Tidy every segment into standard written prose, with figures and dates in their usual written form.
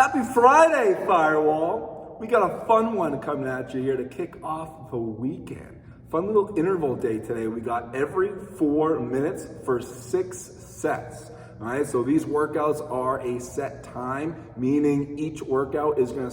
Happy Friday, Firewall! We got a fun one coming at you here to kick off the weekend. Fun little interval day today. We got every 4 minutes for 6 sets. All right, so these workouts are a set time, meaning each workout is gonna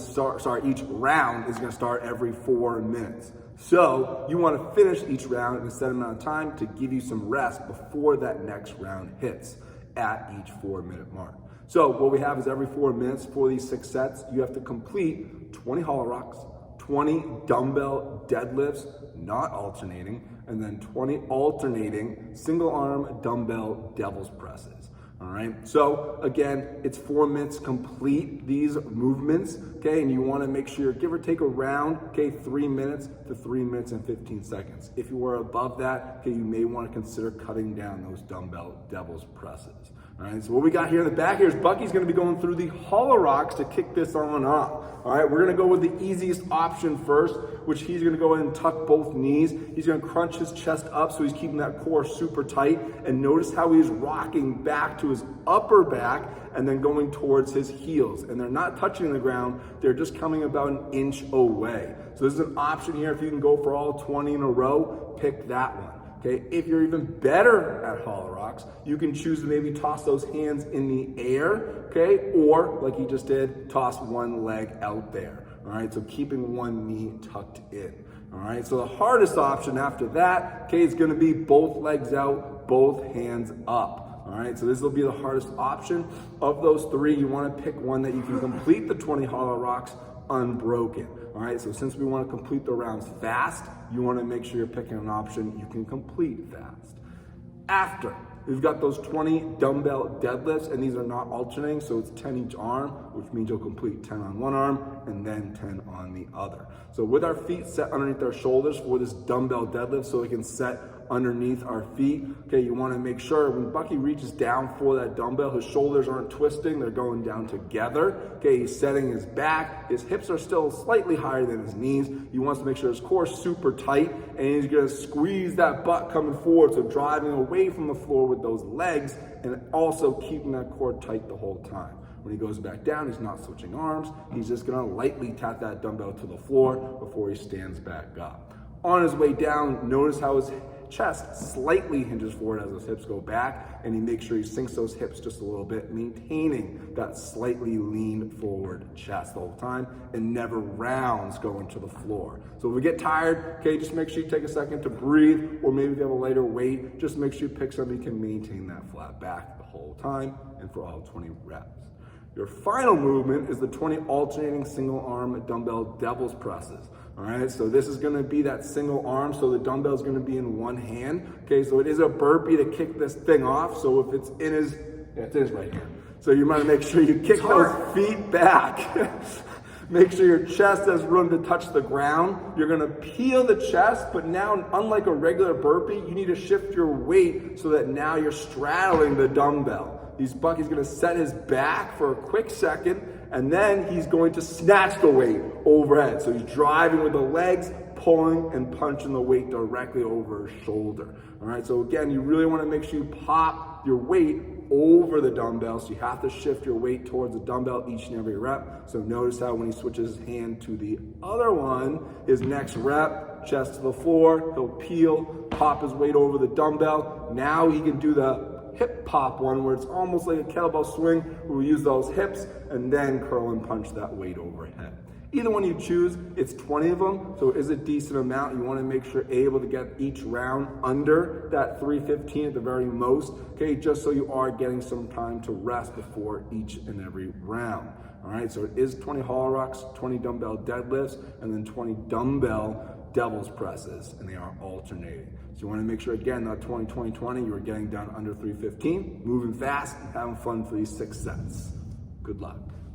each round is gonna start every 4 minutes. So you wanna finish each round in a set amount of time to give you some rest before that next round hits at each 4-minute mark. So what we have is every 4 minutes for these 6 sets, you have to complete 20 hollow rocks, 20 dumbbell deadlifts, not alternating, and then 20 alternating single arm dumbbell devil's presses. All right, so again, it's 4 minutes complete these movements, okay, and you want to make sure, give or take around, okay, 3 minutes to 3 minutes and 15 seconds. If you are above that, okay, you may want to consider cutting down those dumbbell devil's presses. All right, so what we got here in the back here is Bucky's going to be going through the hollow rocks to kick this on off. All right, we're going to go with the easiest option first, which he's going to go ahead and tuck both knees. He's going to crunch his chest up so he's keeping that core super tight. And notice how he's rocking back to his upper back and then going towards his heels. And they're not touching the ground. They're just coming about an inch away. So this is an option here. If you can go for all 20 in a row, pick that one. Okay, if you're even better at hollow rocks, you can choose to maybe toss those hands in the air, okay? Or, like he just did, toss one leg out there, all right? So keeping one knee tucked in, all right? So the hardest option after that, okay, is gonna be both legs out, both hands up, all right? So this will be the hardest option. Of those 3, you wanna pick one that you can complete the 20 hollow rocks unbroken. All right, so since we want to complete the rounds fast, you want to make sure you're picking an option you can complete fast. After, we've got those 20 dumbbell deadlifts, and these are not alternating, so it's 10 each arm, which means you'll complete 10 on one arm and then 10 on the other. So with our feet set underneath our shoulders for this dumbbell deadlift, so we can set underneath our feet. Okay, you want to make sure when Bucky reaches down for that dumbbell, his shoulders aren't twisting, they're going down together. Okay, he's setting his back, his hips are still slightly higher than his knees. He wants to make sure his core is super tight, and he's going to squeeze that butt coming forward, so driving away from the floor with those legs and also keeping that core tight the whole time. When he goes back down, he's not switching arms. He's just gonna lightly tap that dumbbell to the floor before he stands back up. On his way down, notice how his chest slightly hinges forward as his hips go back, and he makes sure he sinks those hips just a little bit, maintaining that slightly lean forward chest the whole time, and never rounds going to the floor. So if we get tired, okay, just make sure you take a second to breathe, or maybe if you have a lighter weight, just make sure you pick something you can maintain that flat back the whole time, and for all 20 reps. Your final movement is the 20 alternating single arm dumbbell devil's presses. All right, so this is gonna be that single arm, so the dumbbell is gonna be in one hand. Okay, so it is a burpee to kick this thing off. So if it's in his, it's in his right hand. So you wanna make sure you kick those feet back. Make sure your chest has room to touch the ground. You're gonna peel the chest, but now, unlike a regular burpee, you need to shift your weight so that now you're straddling the dumbbell. Bucky's gonna set his back for a quick second, and then he's going to snatch the weight overhead. So he's driving with the legs, pulling and punching the weight directly over his shoulder. All right, so again, you really wanna make sure you pop your weight over the dumbbell, so you have to shift your weight towards the dumbbell each and every rep. So notice how when he switches his hand to the other one, his next rep, chest to the floor, he'll peel, pop his weight over the dumbbell. Now he can do the hip pop one where it's almost like a kettlebell swing, where we use those hips and then curl and punch that weight overhead. Either one you choose, it's 20 of them, so it is a decent amount. You want to make sure you're able to get each round under that 315 at the very most, okay, just so you are getting some time to rest before each and every round. All right, so it is 20 hollow rocks, 20 dumbbell deadlifts, and then 20 dumbbell devil's presses, and they are alternating. So you want to make sure, again, that 20-20-20, you are getting down under 315, moving fast, and having fun for these 6 sets. Good luck.